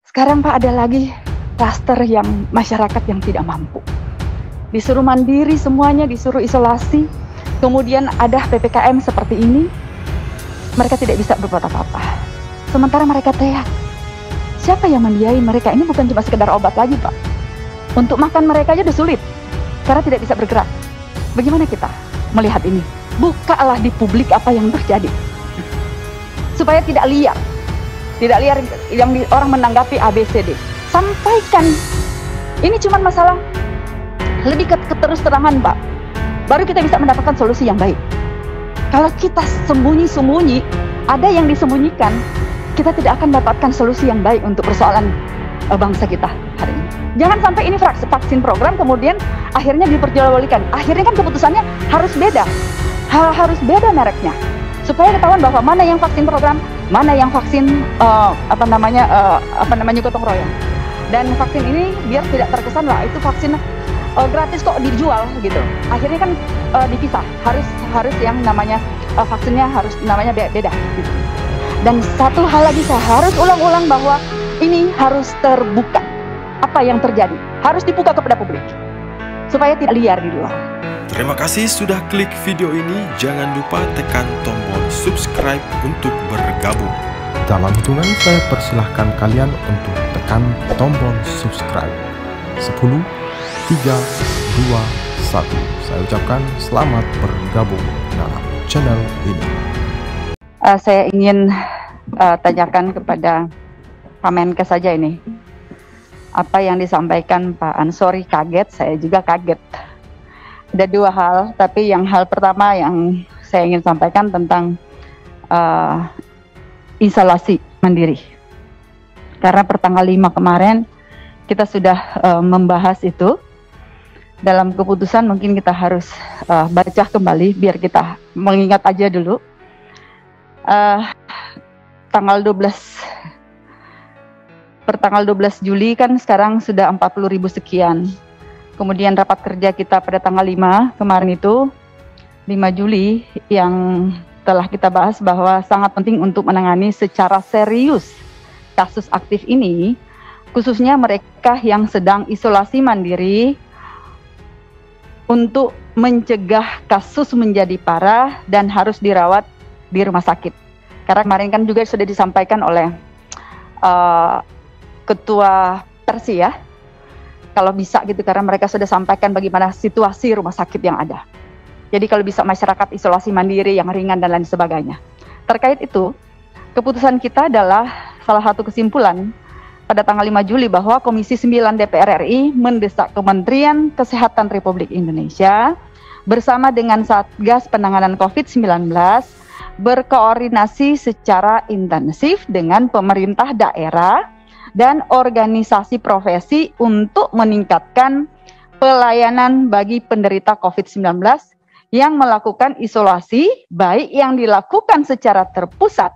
Sekarang Pak ada lagi klaster yang masyarakat yang tidak mampu. Disuruh mandiri semuanya, disuruh isolasi. Kemudian ada PPKM seperti ini, mereka tidak bisa berbuat apa-apa. Sementara mereka teriak. Siapa yang membiayai mereka? Ini bukan cuma sekedar obat lagi Pak. Untuk makan mereka aja udah sulit, karena tidak bisa bergerak. Bagaimana kita melihat ini? Bukalah di publik apa yang terjadi. Supaya tidak liar. Tidak liar yang orang menanggapi ABCD. Sampaikan. Ini cuma masalah lebih ke keterus-terangan Pak. Baru kita bisa mendapatkan solusi yang baik. Kalau kita sembunyi-sembunyi, ada yang disembunyikan, kita tidak akan dapatkan solusi yang baik untuk persoalan bangsa kita hari ini. Jangan sampai ini vaksin program kemudian akhirnya diperjualbelikan. Akhirnya kan keputusannya harus beda. Harus beda mereknya. Supaya ketahuan bahwa mana yang vaksin program, mana yang vaksin gotong royong. Dan vaksin ini biar tidak terkesan lah itu vaksin gratis kok dijual gitu. Akhirnya kan dipisah. Harus yang namanya vaksinnya harus namanya beda gitu. Dan satu hal lagi saya harus ulang-ulang bahwa ini harus terbuka. Apa yang terjadi harus dibuka kepada publik supaya tidak liar di luar. Terima kasih sudah klik video ini. Jangan lupa tekan tombol subscribe untuk bergabung. Dalam hitungan saya persilahkan kalian untuk tekan tombol subscribe. 10, 3, 2, 1. Saya ucapkan selamat bergabung dalam channel ini. Saya ingin tanyakan kepada Pak Menkes saja ini. Apa yang disampaikan Pak Ansori kaget, saya juga kaget. Ada dua hal, tapi yang hal pertama yang saya ingin sampaikan tentang isolasi mandiri. Karena pertanggal 5 kemarin kita sudah membahas itu. Dalam keputusan mungkin kita harus baca kembali biar kita mengingat aja dulu. Pertanggal 12 Juli kan sekarang sudah 40.000 sekian. Kemudian rapat kerja kita pada tanggal 5 kemarin itu, 5 Juli, yang telah kita bahas bahwa sangat penting untuk menangani secara serius kasus aktif ini, khususnya mereka yang sedang isolasi mandiri, untuk mencegah kasus menjadi parah dan harus dirawat di rumah sakit. Karena kemarin kan juga sudah disampaikan oleh Ketua Persi ya, kalau bisa gitu, karena mereka sudah sampaikan bagaimana situasi rumah sakit yang ada. Jadi kalau bisa masyarakat isolasi mandiri yang ringan dan lain sebagainya. Terkait itu, keputusan kita adalah salah satu kesimpulan pada tanggal 5 Juli bahwa Komisi 9 DPR RI mendesak Kementerian Kesehatan Republik Indonesia bersama dengan Satgas Penanganan COVID-19 berkoordinasi secara intensif dengan pemerintah daerah dan organisasi profesi untuk meningkatkan pelayanan bagi penderita COVID-19 yang melakukan isolasi, baik yang dilakukan secara terpusat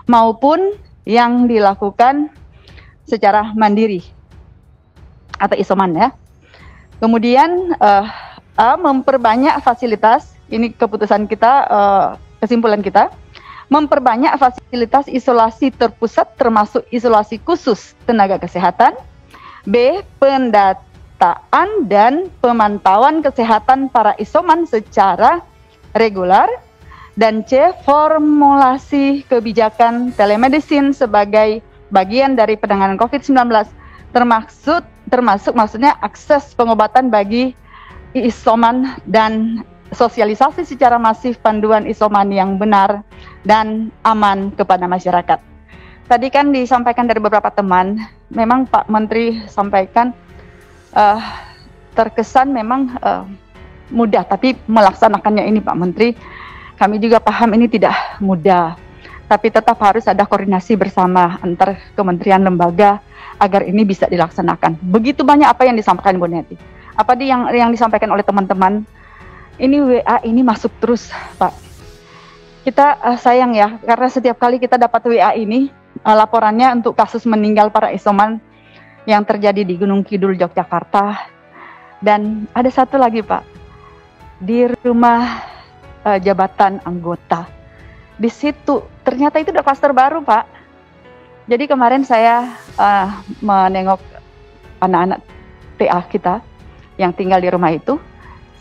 maupun yang dilakukan secara mandiri atau isoman ya. Kemudian memperbanyak fasilitas, ini keputusan kita, kesimpulan kita, memperbanyak fasilitas isolasi terpusat termasuk isolasi khusus tenaga kesehatan. B. Pendataan dan pemantauan kesehatan para isoman secara reguler. Dan C. Formulasi kebijakan telemedicine sebagai bagian dari penanganan COVID-19 termasuk maksudnya akses pengobatan bagi isoman dan sosialisasi secara masif panduan isoman yang benar dan aman kepada masyarakat. Tadi kan disampaikan dari beberapa teman, memang Pak Menteri sampaikan terkesan memang mudah, tapi melaksanakannya ini Pak Menteri, kami juga paham ini tidak mudah. Tapi tetap harus ada koordinasi bersama antar kementerian lembaga agar ini bisa dilaksanakan. Begitu banyak apa yang disampaikan Bu Neti. Apa yang disampaikan oleh teman-teman, ini WA ini masuk terus Pak. Kita sayang ya, karena setiap kali kita dapat WA ini, laporannya untuk kasus meninggal para isoman yang terjadi di Gunung Kidul, Yogyakarta. Dan ada satu lagi Pak, di rumah jabatan anggota. Di situ ternyata itu udah klaster baru Pak. Jadi kemarin saya menengok anak-anak TA kita yang tinggal di rumah itu.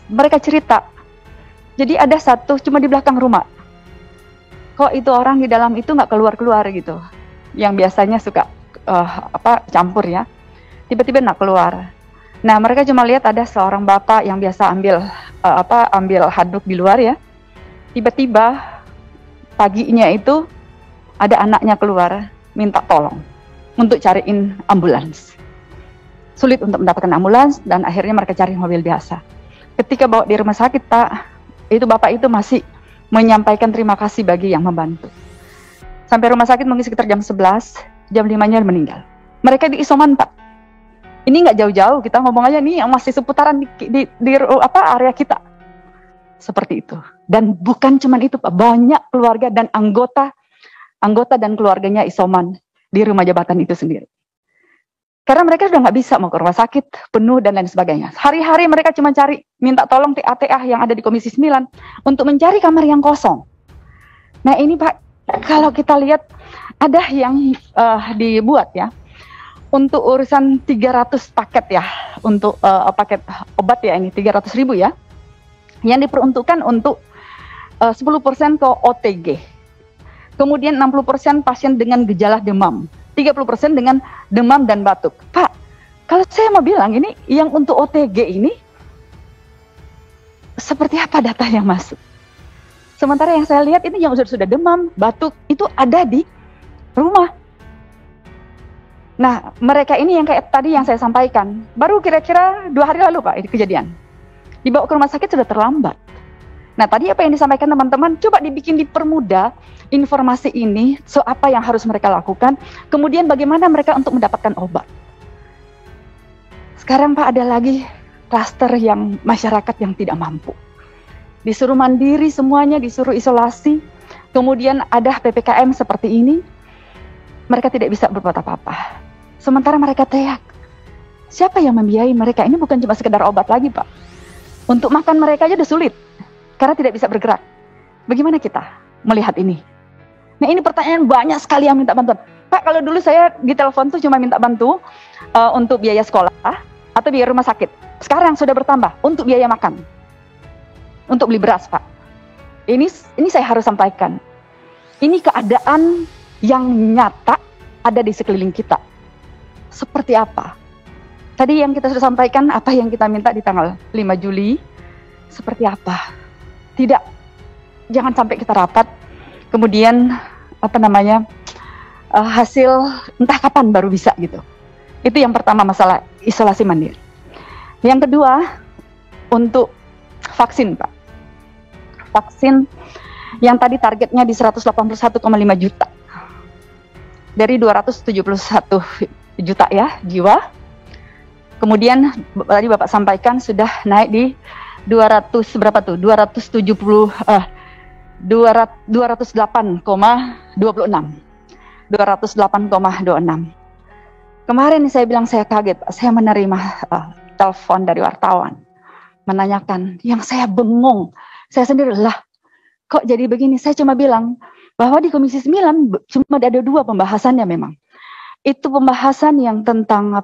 Mereka cerita, jadi ada satu cuma di belakang rumah. Kok itu orang di dalam itu nggak keluar-keluar gitu. Yang biasanya suka campur ya. Tiba-tiba nggak keluar. Nah, mereka cuma lihat ada seorang bapak yang biasa ambil handuk di luar ya. Tiba-tiba paginya itu ada anaknya keluar minta tolong untuk cariin ambulans. Sulit untuk mendapatkan ambulans dan akhirnya mereka cari mobil biasa. Ketika bawa di rumah sakit, Pak, itu bapak itu masih menyampaikan terima kasih bagi yang membantu. Sampai rumah sakit mungkin sekitar jam 11, jam 5-nya meninggal. Mereka di isoman, Pak. Ini nggak jauh-jauh, kita ngomong aja nih yang masih seputaran di area kita. Seperti itu. Dan bukan cuma itu, Pak, banyak keluarga dan anggota dan keluarganya isoman di rumah jabatan itu sendiri. Karena mereka sudah nggak bisa mau ke rumah sakit, penuh dan lain sebagainya. Hari-hari mereka cuma minta tolong TA yang ada di Komisi 9 untuk mencari kamar yang kosong. Nah ini Pak, kalau kita lihat ada yang dibuat ya, untuk urusan 300 paket ya, untuk paket obat ya ini 300.000 ya, yang diperuntukkan untuk 10% ke OTG. Kemudian 60% pasien dengan gejala demam. 30% dengan demam dan batuk. Pak, kalau saya mau bilang ini yang untuk OTG ini seperti apa data yang masuk? Sementara yang saya lihat ini yang sudah demam, batuk itu ada di rumah. Nah, mereka ini yang kayak tadi yang saya sampaikan, baru kira-kira 2 hari lalu Pak ini kejadian. Dibawa ke rumah sakit sudah terlambat. Nah, tadi apa yang disampaikan teman-teman, coba dipermudah informasi ini, apa yang harus mereka lakukan, kemudian bagaimana mereka untuk mendapatkan obat. Sekarang Pak, ada lagi klaster yang masyarakat yang tidak mampu. Disuruh mandiri semuanya, disuruh isolasi, kemudian ada PPKM seperti ini, mereka tidak bisa berbuat apa-apa. Sementara mereka teriak, siapa yang membiayai mereka? Ini bukan cuma sekedar obat lagi Pak. Untuk makan mereka aja udah sulit. Karena tidak bisa bergerak. Bagaimana kita melihat ini? Nah ini pertanyaan banyak sekali yang minta bantuan. Pak, kalau dulu saya di telepon tuh cuma minta bantu untuk biaya sekolah atau biaya rumah sakit. Sekarang sudah bertambah untuk biaya makan. Untuk beli beras Pak. Ini saya harus sampaikan. Ini keadaan yang nyata ada di sekeliling kita. Seperti apa? Tadi yang kita sudah sampaikan, apa yang kita minta di tanggal 5 Juli. Seperti apa? Tidak, jangan sampai kita rapat, kemudian hasil entah kapan baru bisa gitu. Itu yang pertama masalah isolasi mandiri. Yang kedua, untuk vaksin Pak. Vaksin yang tadi targetnya di 181,5 juta. Dari 271 juta ya jiwa. Kemudian tadi Bapak sampaikan sudah naik di 208,26. Kemarin saya bilang saya kaget, saya menerima telepon dari wartawan menanyakan, yang saya bengong, saya sendiri lah, kok jadi begini? Saya cuma bilang bahwa di Komisi 9 cuma ada 2 pembahasannya memang. Itu pembahasan yang tentang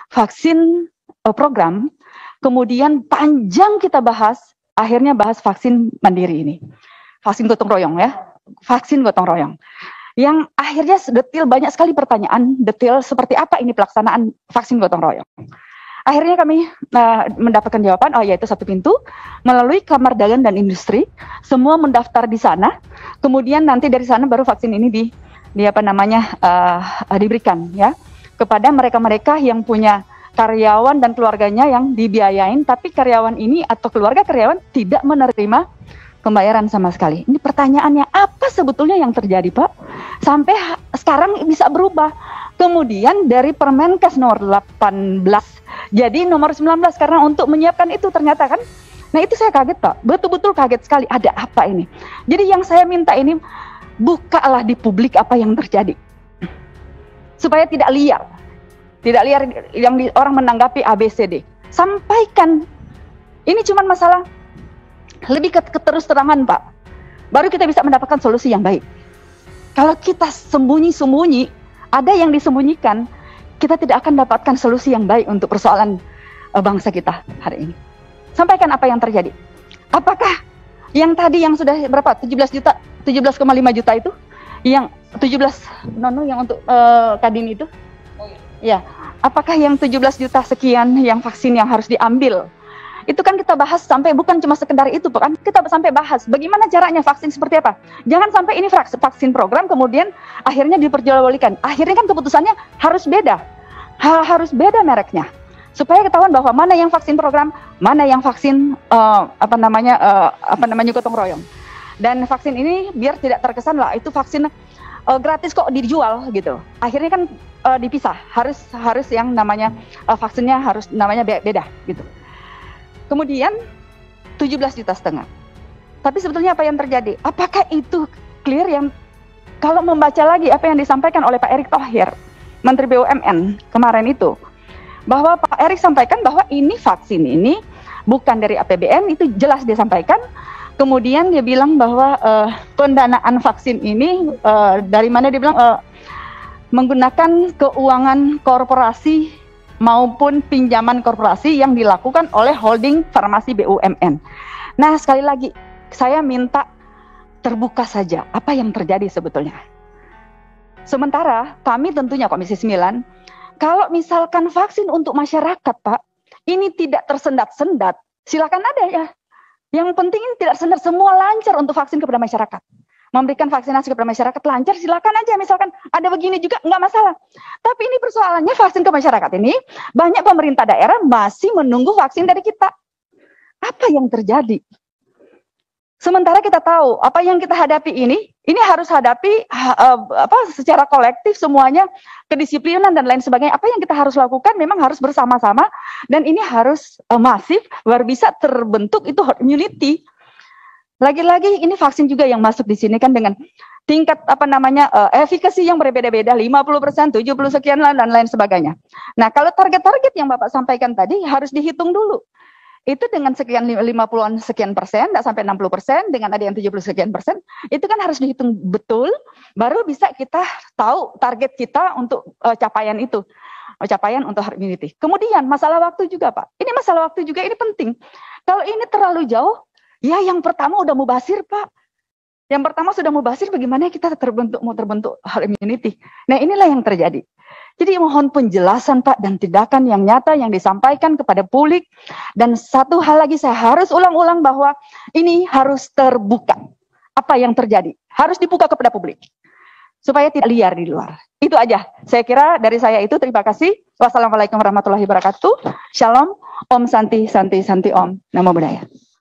vaksin program. Kemudian panjang kita bahas, akhirnya bahas vaksin mandiri ini. Vaksin gotong royong ya, vaksin gotong royong. Yang akhirnya detail, banyak sekali pertanyaan detail seperti apa ini pelaksanaan vaksin gotong royong. Akhirnya kami mendapatkan jawaban, yaitu 1 pintu, melalui Kamar Dagang dan Industri, semua mendaftar di sana, kemudian nanti dari sana baru vaksin ini diberikan ya kepada mereka-mereka yang punya karyawan dan keluarganya yang dibiayain, tapi karyawan ini atau keluarga karyawan tidak menerima pembayaran sama sekali. Ini pertanyaannya, apa sebetulnya yang terjadi Pak? Sampai sekarang bisa berubah. Kemudian dari Permenkes nomor 18 jadi nomor 19 karena untuk menyiapkan itu ternyata kan. Nah itu saya kaget Pak, betul-betul kaget sekali, ada apa ini? Jadi yang saya minta ini, bukalah di publik apa yang terjadi. Supaya tidak liar yang orang menanggapi ABCD. Sampaikan. Ini cuma masalah lebih ke keterus-terangan Pak. Baru kita bisa mendapatkan solusi yang baik. Kalau kita sembunyi-sembunyi, ada yang disembunyikan, kita tidak akan dapatkan solusi yang baik untuk persoalan bangsa kita hari ini. Sampaikan apa yang terjadi. Apakah yang tadi yang sudah berapa? 17,5 juta itu, yang 17 yang untuk Kadin itu? Ya, apakah yang 17 juta sekian yang vaksin yang harus diambil? Itu kan kita bahas sampai bukan cuma sekedar itu, kan kita sampai bahas bagaimana caranya vaksin seperti apa. Jangan sampai ini vaksin program kemudian akhirnya diperjualbelikan. Akhirnya kan keputusannya harus beda, harus beda mereknya, supaya ketahuan bahwa mana yang vaksin program, mana yang vaksin gotong royong. Dan vaksin ini biar tidak terkesan lah itu vaksin gratis kok dijual gitu. Akhirnya kan dipisah, harus yang namanya vaksinnya harus namanya beda gitu. Kemudian 17,5 juta. Tapi sebetulnya apa yang terjadi? Apakah itu clear yang kalau membaca lagi apa yang disampaikan oleh Pak Erick Thohir, Menteri BUMN kemarin itu, bahwa Pak Erick sampaikan bahwa ini vaksin ini bukan dari APBN, itu jelas dia sampaikan. Kemudian dia bilang bahwa pendanaan vaksin ini dari mana dia bilang menggunakan keuangan korporasi maupun pinjaman korporasi yang dilakukan oleh holding farmasi BUMN. Nah, sekali lagi saya minta terbuka saja apa yang terjadi sebetulnya. Sementara kami tentunya Komisi 9, kalau misalkan vaksin untuk masyarakat, Pak, ini tidak tersendat-sendat, silakan ada ya. Yang penting ini tidak sendat, semua lancar untuk vaksin kepada masyarakat. Memberikan vaksinasi kepada masyarakat lancar, silakan aja. Misalkan ada begini juga, nggak masalah. Tapi ini persoalannya vaksin ke masyarakat ini, banyak pemerintah daerah masih menunggu vaksin dari kita. Apa yang terjadi? Sementara kita tahu, apa yang kita hadapi ini harus hadapi secara kolektif semuanya, kedisiplinan dan lain sebagainya. Apa yang kita harus lakukan memang harus bersama-sama, dan ini harus masif, baru bisa terbentuk itu herd immunity. Lagi-lagi ini vaksin juga yang masuk di sini kan dengan tingkat efikasi yang berbeda-beda, 50%, 70 sekian dan lain sebagainya. Nah, kalau target-target yang Bapak sampaikan tadi harus dihitung dulu. Itu dengan sekian 50-an sekian persen, tidak sampai 60%, dengan ada yang 70 sekian persen, itu kan harus dihitung betul, baru bisa kita tahu target kita untuk capaian itu, capaian untuk herd immunity. Kemudian masalah waktu juga, Pak. Ini masalah waktu juga, ini penting. Kalau ini terlalu jauh, ya yang pertama udah mubasir, Pak. Yang pertama sudah mubasir, bagaimana kita mau terbentuk herd immunity. Nah, inilah yang terjadi. Jadi mohon penjelasan, Pak, dan tindakan yang nyata yang disampaikan kepada publik. Dan satu hal lagi saya harus ulang-ulang bahwa ini harus terbuka. Apa yang terjadi? Harus dibuka kepada publik. Supaya tidak liar di luar. Itu aja. Saya kira dari saya itu, terima kasih. Wassalamualaikum warahmatullahi wabarakatuh. Shalom. Om Santi, Santi, Santi Om. Namo Buddhaya.